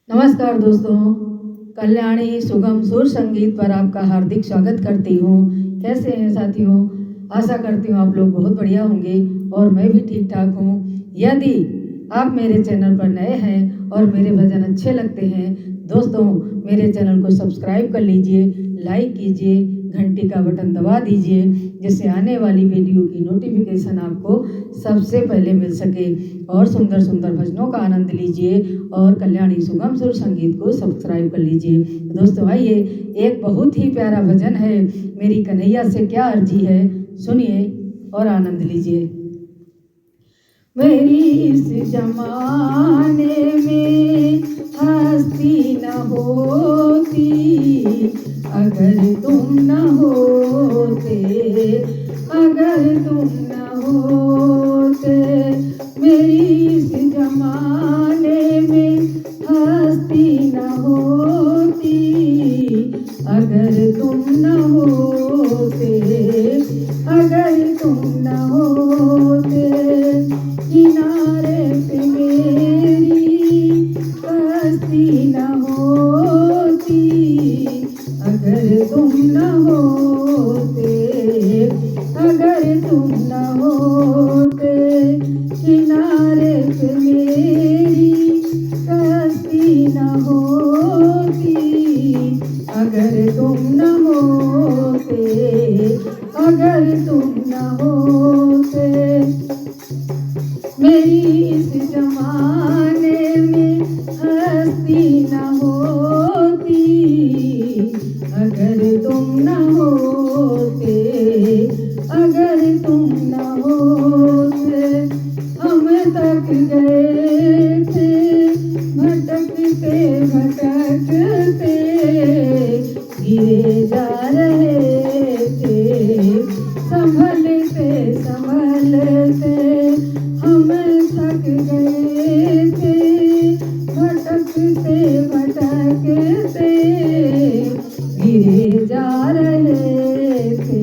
नमस्कार दोस्तों, कल्याणी सुगम सुर संगीत पर आपका हार्दिक स्वागत करती हूँ। कैसे हैं साथियों? आशा करती हूँ आप लोग बहुत बढ़िया होंगे और मैं भी ठीक ठाक हूँ। यदि आप मेरे चैनल पर नए हैं और मेरे भजन अच्छे लगते हैं दोस्तों, मेरे चैनल को सब्सक्राइब कर लीजिए, लाइक कीजिए, घंटी का बटन दबा दीजिए, जिससे आने वाली वीडियो की नोटिफिकेशन आपको सबसे पहले मिल सके और सुंदर सुंदर भजनों का आनंद लीजिए और कल्याणी सुगम सुर संगीत को सब्सक्राइब कर लीजिए। दोस्तों आइए, एक बहुत ही प्यारा भजन है, मेरी कन्हैया से क्या अर्जी है, सुनिए और आनंद लीजिए। मेरी इस जमाने में हस्ती न होती अगर तुम न होते, अगर तुम न होते। मेरी इस जमाने में हस्ती न होती अगर तुम न होते, अगर तुम न होते। किनारे पे मेरी कश्ती न होती अगर तुम न होते, अगर तुम न होते। किनारे पे मेरी कश्ती न होती अगर तुम न होते, अगर तुम न होते। मेरी इस जमाने में हस्ती न होती अगर तुम न होते, अगर तुम न होते। हम तक गए थे भटकते भटकते, गिरे जा रहे थे संभलते संभलते। हम थक गए थे भटकते भटकते, गिरे जा रहे थे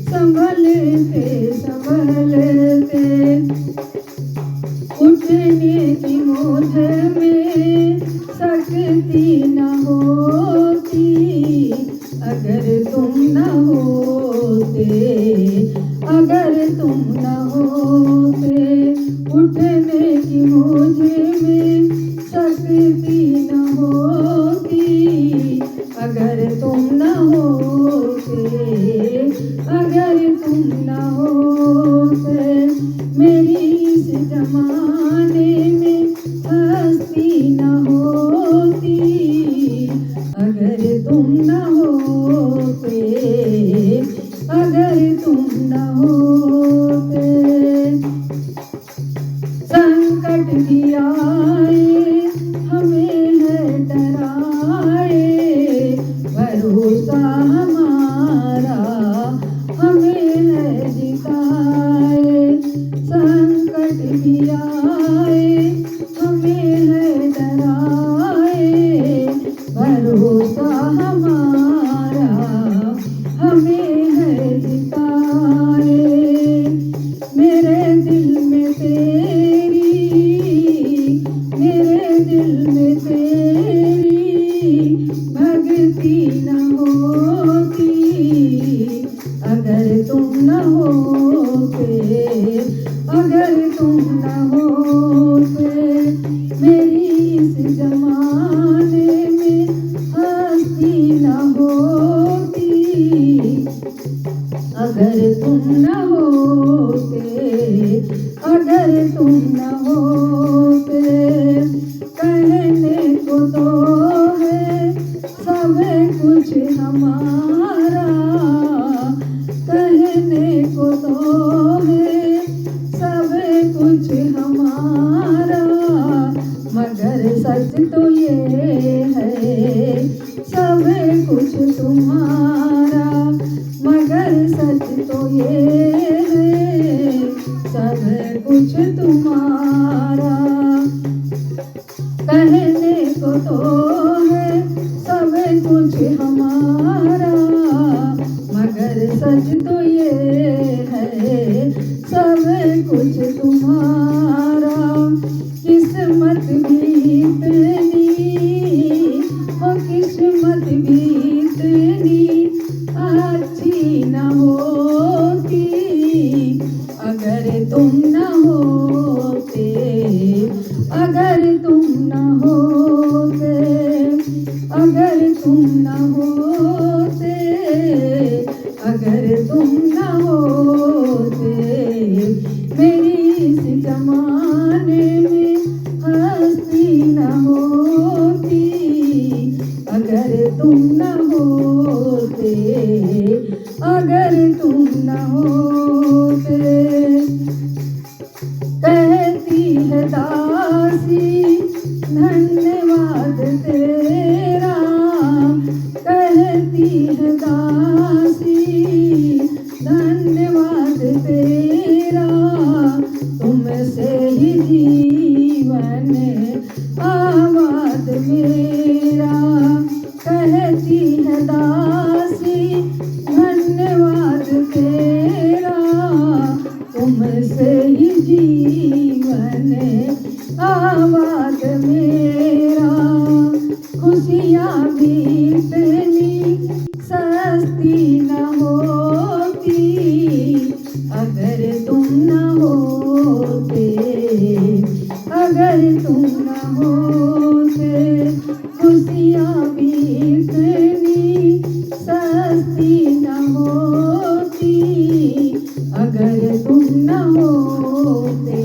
संभलते संभलते। उठने की मुझ में शक्ति न होती अगर तुम न होते, अगर तुम न होते। उठने की मुझ में शक्ति न होती अगर तुम न होते, अगर तुम न होते। मेरी इस जमाने में हस्ती न होती अगर तुम न होते, अगर तुम न होते। संकट भी आए हमें है डराए, भरोसा हमारा हमें है जिताए। संकट भी आए हमें है डराए, भरोसा हमारा हमें है जिताए। मेरे दिल में तेरी, मेरे दिल में तेरी भक्ति न होती अगर तुम न होते, अगर तुम न होते। मेरी इस जमाने में हस्ती न होती अगर तुम न होते, अगर तुम न होते। कहने को तो है सब कुछ हमारा, कहने को तो है सब कुछ हमारा, मगर सच तो ये है सब कुछ तुम्हारा, मगर सच तो ये है सब कुछ तुम्हारा। कहने को तो है सब कुछ हमारा, मगर सच तो ये है सब कुछ तुम्हारा। किस्मत भी इतनी अगर तुम न होते, अगर तुम न होते, अगर तुम न होते, अगर तुम न होते, मेरी इस जमाने में हस्ती न होती, अगर तुम न होते, अगर तुम न होते। कहती है दासी धन्यवाद तेरा, कहती है दासी धन्यवाद तेरा, तुमसे ही जीवन आबाद मेरा। कहती है दासी धन्यवाद तेरा, तुमसे ही जीवन आबाद मेरा। खुशियाँ भी इतनी सस्ती न होती, अगर तुम न होते, अगर तुम न होते। खुशियाँ भी इतनी सस्ती न होती, अगर तुम न होते,